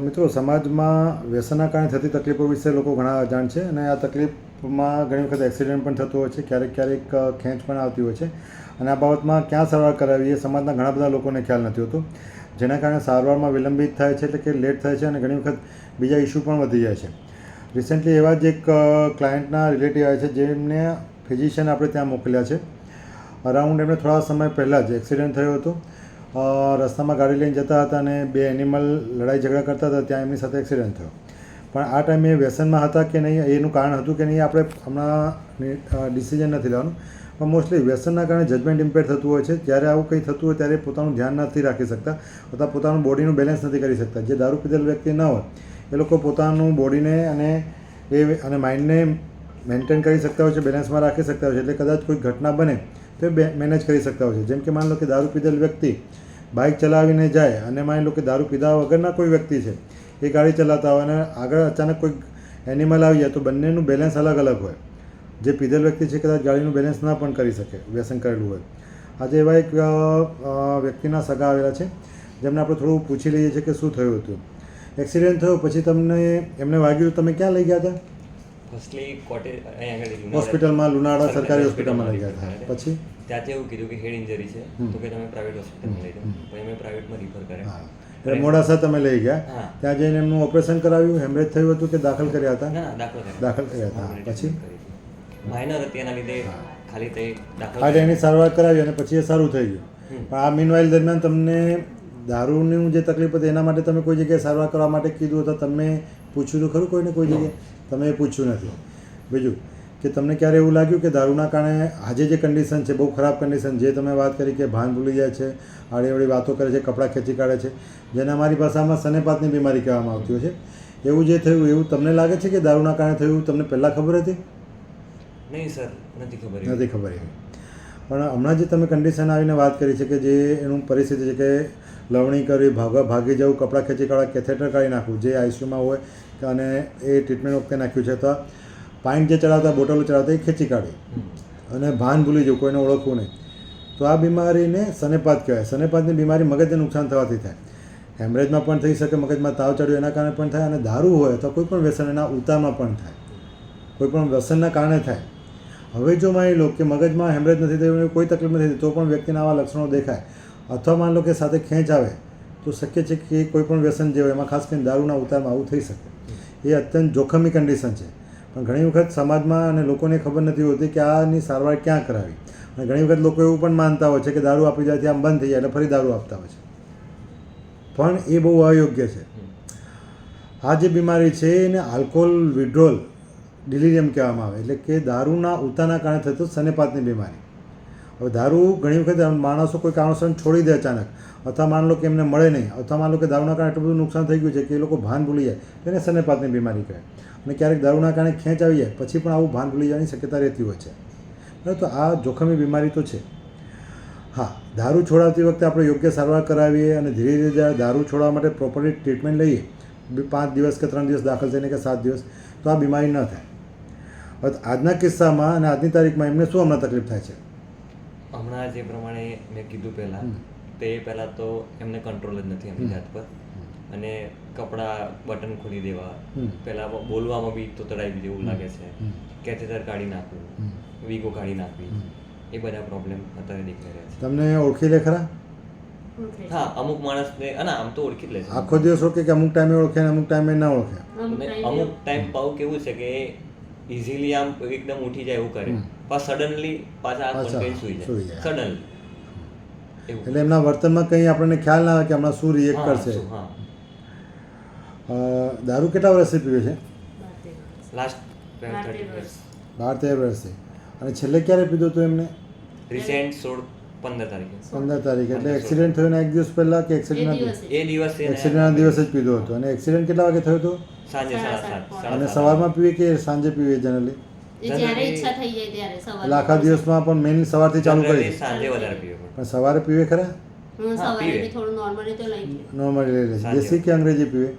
મિત્રો, સમાજમાં વ્યસનના કારણે થતી તકલીફો વિશે લોકો ઘણા અજાણ છે અને આ તકલીફમાં ઘણી વખત એક્સિડન્ટ પણ થતો હોય છે, ક્યારેક ખેંચ પણ આવતી હોય છે અને આ બાબતમાં ક્યાં સારવાર કરાવી એ સમાજના ઘણા બધા લોકોને ખ્યાલ નથી હોતો, જેના કારણે સારવારમાં વિલંબિત થાય છે, એટલે કે લેટ થાય છે અને ઘણી વખત બીજા ઇસ્યુ પણ વધી જાય છે. રિસેન્ટલી એવા જ એક ક્લાયન્ટના રિલેટિવ આવે છે જેમને ફિઝિશિયન આપણે ત્યાં મોકલ્યા છે. અરાઉન્ડ એમને થોડા સમય પહેલાં જ એક્સિડન્ટ થયો હતો. રસ્તામાં ગાડી લઈને જતા હતા અને બે એનિમલ લડાઈ ઝઘડા કરતા હતા, ત્યાં એમની સાથે એક્સિડન્ટ થયો. પણ આ ટાઈમે વ્યસનમાં હતા કે નહીં, એનું કારણ હતું કે નહીં, આપણે હમણાં ડિસિઝન નથી લેવાનું. પણ મોસ્ટલી વ્યસનના કારણે જજમેન્ટ ઇમ્પેર થતું હોય છે. જ્યારે આવું કંઈ થતું હોય ત્યારે પોતાનું ધ્યાન નથી રાખી શકતા અથવા પોતાનું બોડીનું બેલેન્સ નથી કરી શકતા. જે દારૂ પીધેલ વ્યક્તિ ન હોય એ લોકો પોતાનું બોડીને અને માઇન્ડને મેન્ટેન કરી શકતા હોય છે, બેલેન્સમાં રાખી શકતા હોય છે. એટલે કદાચ કોઈ ઘટના બને તો એ મેનેજ કરી શકતા હોય છે. જેમ કે માની લો કે દારૂ પીધેલ વ્યક્તિ બાઇક ચલાવીને જાય અને માની લો કે દારૂ પીધા વગરના કોઈ વ્યક્તિ છે, એ ગાડી ચલાવતા હોય અને આગળ અચાનક કોઈ એનિમલ આવી જાય તો બંનેનું બેલેન્સ અલગ અલગ હોય. જે પીધેલ વ્યક્તિ છે કદાચ ગાડીનું બેલેન્સ ના પણ કરી શકે, વ્યસન કરેલું હોય. આજે એવા એક વ્યક્તિના સગા આવેલા છે જેમને આપણે થોડું પૂછી લઈએ છીએ કે શું થયું હતું. એક્સિડન્ટ થયો પછી એમને વાગ્યું, તમે ક્યાં લઈ ગયા હતા? હોસ્પિટલમાં, લુણાવાડા સરકારી હોસ્પિટલમાં લઈ ગયા હતા. પછી ત્યાંથી એવું કીધું કે હેડ ઇન્જરી છે, તો કે તમે પ્રાઇવેટ હોસ્પિટલમાં લઈ જાઓ. પછી અમે પ્રાઇવેટમાં રિફર કર્યા. એટલે મોડાસા તમે લઈ ગયા, ત્યાં જઈને એમનું ઓપરેશન કરાવ્યું, હેમરેજ થયું હતું કે દાખલ કર્યા હતા? દાખલ કર્યા હતા. પછી માઇનર હતી, એના લીધે ખાલી તે દાખલ એની સારવાર કરાવી અને પછી એ સારું થઈ ગયું. પણ આ મીનવાઇલ દરમિયાન તમને દારૂની જે તકલીફ હતી એના માટે તમે કોઈ જગ્યાએ સારવાર કરવા માટે કીધું હતું, તમે પૂછ્યું તો ખરું કોઈને? કોઈ જગ્યાએ તમે એ પૂછ્યું નથી. બીજું કે તમને ક્યારે એવું લાગ્યું કે દારૂના કારણે આજે જે કન્ડિશન છે, બહુ ખરાબ કન્ડિશન, જે તમે વાત કરી કે ભાન ભૂલી જાય છે, આડીઅવળી વાતો કરે છે, કપડાં ખેંચી કાઢે છે, જેને અમારી ભાષામાં સનેપાતની બીમારી કહેવામાં આવતી હોય છે, એવું જે થયું એવું તમને લાગે છે કે દારૂના કારણે થયું? તમને પહેલાં ખબર હતી? નહીં સર, નથી ખબર એવી. પણ હમણાં જે તમે કન્ડિશન આવીને વાત કરી છે કે જે એનું પરિસ્થિતિ છે કે લવણી કરવી, ભાગી જવું, કપડાં ખેંચી કાઢવા, કેથેટર કાઢી નાખવું, જે આઈસીયુમાં હોય અને એ ટ્રીટમેન્ટ વખતે નાખ્યું છે, તો પાઇન્ટ જે ચડાવતા, બોટલો ચડાવતા એ ખેંચી કાઢી અને ભાન ભૂલી જવું, કોઈને ઓળખવું નહીં, તો આ બીમારીને સનેપાત કહેવાય. સનેપાતની બીમારી મગજને નુકસાન થવાથી થાય. હેમરેજમાં પણ થઈ શકે, મગજમાં તાવ ચડ્યો એના કારણે પણ થાય, અને દારૂ હોય તો કોઈ પણ વ્યસન એના ઉતારમાં પણ થાય, કોઈ પણ વ્યસનના કારણે થાય. હવે જો માની લો કે મગજમાં હેમરેજ નથી થયું, કોઈ તકલીફ નથી થતી, તો પણ વ્યક્તિના આવા લક્ષણો દેખાય, અથવા માની લો કે સાથે ખેંચ આવે, તો શક્ય છે કે કોઈ પણ વ્યસન જે હોય એમાં ખાસ કરીને દારૂના ઉતારમાં આવું થઈ શકે. એ અત્યંત જોખમી કન્ડિશન છે. પણ ઘણી વખત સમાજમાં અને લોકોને ખબર નથી હોતી કે આની સારવાર ક્યાં કરાવી. અને ઘણી વખત લોકો એવું પણ માનતા હોય છે કે દારૂ આપી જાય આમ બંધ થઈ જાય એટલે ફરી દારૂ આપતા હોય છે, પણ એ બહુ અયોગ્ય છે. આ જે બીમારી છે એને આલ્કોહોલ વિડ્રોલ ડિલિરિયમ કહેવામાં આવે, એટલે કે દારૂના ઉતાના કારણે થતું સનેપાતની બીમારી. હવે દારૂ ઘણી વખત માણસો કોઈ કારણોસર છોડી દે અચાનક, અથવા માની લો કે એમને મળે નહીં, અથવા માની લો કે દારૂના કારણે એટલું બધું નુકસાન થઈ ગયું છે કે એ લોકો ભાન ભૂલી જાય, એને સનેપાતની બીમારી કહે. અને ક્યારેક દારૂના કારણે ખેંચ આવી જાય પછી પણ આવું ભાન ભૂલી જવાની શક્યતા રહેતી હોય છે. તો આ જોખમી બીમારી તો છે. હા, દારૂ છોડાવતી વખતે આપણે યોગ્ય સારવાર કરાવીએ અને ધીરે ધીરે જ્યારે દારૂ છોડવા માટે પ્રોપરલી ટ્રીટમેન્ટ લઈએ, 5 દિવસ કે 3 દિવસ દાખલ થઈને કે 7 દિવસ, તો આ બીમારી ન થાય. આજના કિસ્સામાં અને આજની તારીખમાં એમને શું હમણાં તકલીફ થાય છે? હમણાં જે પ્રમાણે મેં કીધું પહેલાં તો એમને કંટ્રોલ જ નથી એમની જાત પર, અને કપડાં બટન ખોલી દેવા, પહેલાં બોલવામાં બી તો તડાવી જેવું લાગે છે, કેથેટર કાઢી નાખવું, વીગો કાઢી નાખવી, એ બધા પ્રોબ્લેમ અત્યારે દેખાઈ રહ્યા છે. તમને ઓળખી લે ખરા? હા, અમુક માણસને આમ તો ઓળખી જ લે છે. આખો દિવસ ઓળખે કે અમુક ટાઈમે ઓળખે અને અમુક ટાઈમે ના ઓળખે? અમુક ટાઈમ પાઉ કેવું છે કે ઇઝીલી આમ એકદમ ઉઠી જાય એવું કરે, પણ સડનલી પાછા સુઈ જાય સડનલી. એટલે એમના વર્તનમાં કંઈ આપણને ખ્યાલ ના આવે કે હમણાં શું રિએક્ટ કરશે. દારૂ કેટલા વર્ષથી પીવે છે? લાસ્ટ 12-13 વર્ષથી. અને છેલ્લે ક્યારે પીધો હતો એમને? રિસેન્ટ 15 તારીખે. એટલે એક્સિડન્ટ થયો ને એક દિવસ પહેલા કે એક્સિડન્ટના દિવસે જ પીધો હતો? અને એક્સિડન્ટ કેટલા વાગે થયો હતો? સાંજે 7:30. અને સવારમાં પીવે કે સાંજે પીવે જનરલી? એટલે આખા દિવસમાં પણ મેઇન સવારથી ચાલુ કરી? સાંજે વધારે પીવે. પણ સવારે પીવે ખરા? નોર્મલી લઈ લે છે. દેશી કે અંગ્રેજી પીવે?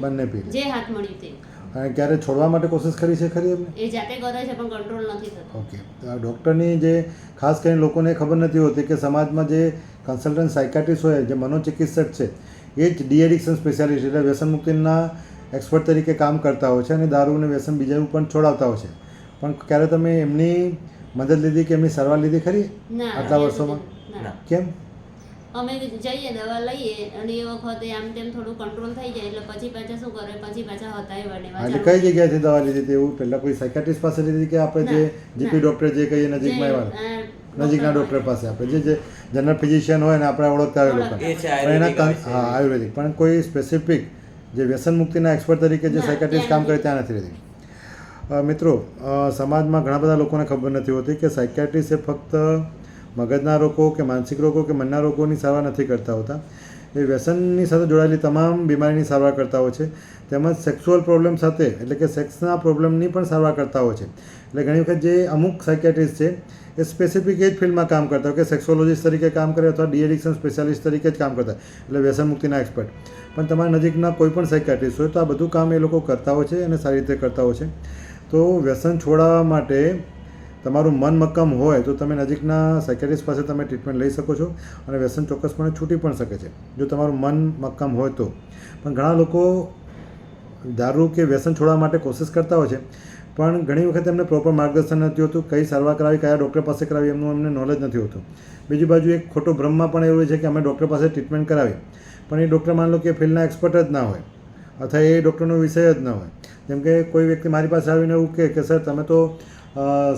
બંને પીવે. અને ક્યારે છોડવા માટે કોશિશ કરી છે ખરી એમને? એ જાતે કરે છે પણ કંટ્રોલ નથી થતો. ઓકે. ડૉક્ટરની જે ખાસ કરીને લોકોને ખબર નથી હોતી કે સમાજમાં જે કન્સલ્ટન્ટ સાયકાટ્રિસ્ટ હોય, જે મનોચિકિત્સક છે, એ જ ડી એડિક્શન સ્પેશિયાલિસ્ટ એટલે વ્યસન મુક્તિના એક્સપર્ટ તરીકે કામ કરતા હોય છે અને દારૂ અને વ્યસન બીજાનું પણ છોડાવતા હોય છે. પણ ક્યારે તમે એમની મદદ લીધી કે એમની સારવાર લીધી ખરી ના આટલા એ વર્ષોમાં? બધું ના. કેમ? અમે જઈએ દવા લઈએ અને એ વખતે આમ તેમ થોડું કંટ્રોલ થઈ જાય એટલે પછી પાછા શું કરે પછી પાછા હતાય હા, એટલે કઈ જગ્યાએથી દવા લીધી હતી? એવું પહેલાં કોઈ સાયકાટ્રિસ્ટ પાસે લીધી કે આપણે જે જીપી ડૉક્ટર જે કહીએ નજીકમાં એવા નજીકના ડૉક્ટર પાસે આપણે જે જનરલ ફિઝિશિયન હોય ને આપણે ઓળખતા હોય લોકો એ છે પણ એના આયુર્વેદિક હા આયુર્વેદિક પણ કોઈ સ્પેસિફિક જે વ્યસન મુક્તિના એક્સપર્ટ તરીકે જે ના, સાયકાટ્રિસ્ટ કામ કરે ત્યાં નથી રહેતી. મિત્રો, સમાજમાં ઘણા બધા લોકોને ખબર નથી હોતી કે સાયકાટ્રિસ્ટ એ ફક્ત મગજના રોગો કે માનસિક રોગો કે મનના રોગોની સારવાર નથી કરતા હોતા. એ વ્યસનની સાથે જોડાયેલી તમામ બીમારીની સારવાર કરતા હોય છે. તેમજ સેક્સ્યુઅલ પ્રોબ્લેમ સાથે એટલે કે સેક્સના પ્રોબ્લેમની પણ સારવાર કરતા હોય છે. એટલે ઘણી વખત જે અમુક સાયકાટ્રિસ્ટ છે એ સ્પેસિફિક એ જ ફિલ્ડમાં કામ કરતા હોય કે સેક્સોલોજીસ્ટ તરીકે કામ કરે અથવા ડી એડિક્શન સ્પેશિયાલિસ્ટ તરીકે જ કામ કરતા એટલે વ્યસન મુક્તિના એક્સપર્ટ. પણ તમારા નજીકના કોઈ પણ સાયકાટ્રિસ્ટ હોય તો આ બધું કામ એ લોકો કરતા હોય છે અને સારી રીતે કરતા હોય છે. તો વ્યસન છોડાવવા માટે તમારું મન મક્કમ હોય તો તમે નજીકના સાયકાટ્રિસ્ટ પાસે તમે ટ્રીટમેન્ટ લઈ શકો છો અને વ્યસન ચોક્કસપણે છૂટી પણ શકે છે જો તમારું મન મક્કમ હોય તો. પણ ઘણા લોકો દારૂ કે વ્યસન છોડવા માટે કોશિશ કરતા હોય છે પણ ઘણી વખત એમને પ્રોપર માર્ગદર્શન નથી હોતું. કઈ સારવાર કરાવી, કયા ડૉક્ટર પાસે કરાવી એમનું એમને નોલેજ નથી હોતું. બીજી બાજુ એક ખોટો ભ્રમમાં પણ એવું છે કે અમે ડૉક્ટર પાસે ટ્રીટમેન્ટ કરાવી પણ એ ડૉક્ટર માની લો કે ફિલ્ડના એક્સપર્ટ જ ના હોય અથવા એ ડૉક્ટરનો વિષય જ ન હોય. જેમ કે કોઈ વ્યક્તિ મારી પાસે આવીને એવું કહે કે સર તમે તો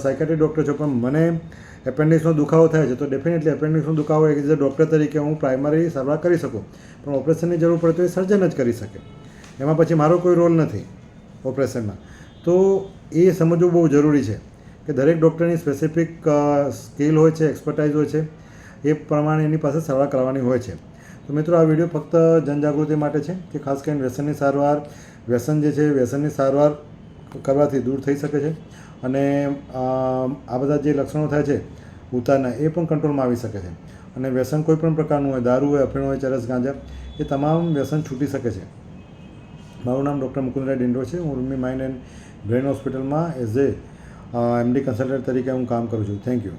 સાયકાટ્રિક ડૉક્ટર છો પણ મને એપેન્ડિક્સનો દુખાવો થાય છે તો ડેફિનેટલી એપેન્ડિક્સનો દુખાવો એઝ અ ડૉક્ટર તરીકે હું પ્રાઇમરી સારવાર કરી શકું પણ ઓપરેશનની જરૂર પડે તો એ સર્જન જ કરી શકે. એમાં પછી મારો કોઈ રોલ નથી ઓપરેશનમાં. તો એ સમજવું બહુ જરૂરી છે કે દરેક ડૉક્ટરની સ્પેસિફિક સ્કિલ હોય છે, એક્સપર્ટાઇઝ હોય છે, એ પ્રમાણે એની પાસે સારવાર કરવાની હોય છે. તો મિત્રો, આ વિડીયો ફક્ત જનજાગૃતિ માટે છે કે ખાસ કરીને વ્યસનની સારવાર વ્યસન જે છે વ્યસનની સારવાર કરવાથી દૂર થઈ શકે છે અને આ બધા જે લક્ષણો થાય છે ઉતારના એ પણ કંટ્રોલમાં આવી શકે છે અને વ્યસન કોઈ પણ પ્રકારનું હોય, દારૂ હોય, અફીણ હોય, ચરસ, ગાંજા, એ તમામ વ્યસન છૂટી શકે છે. મારું નામ ડૉક્ટર મુકુંદરાય ડિંડો છે. હું રૂમી માઇન્ડ એન્ડ બ્રેન હોસ્પિટલમાં એઝ એ એમડી કન્સલ્ટન્ટ તરીકે હું કામ કરું છું. Thank you.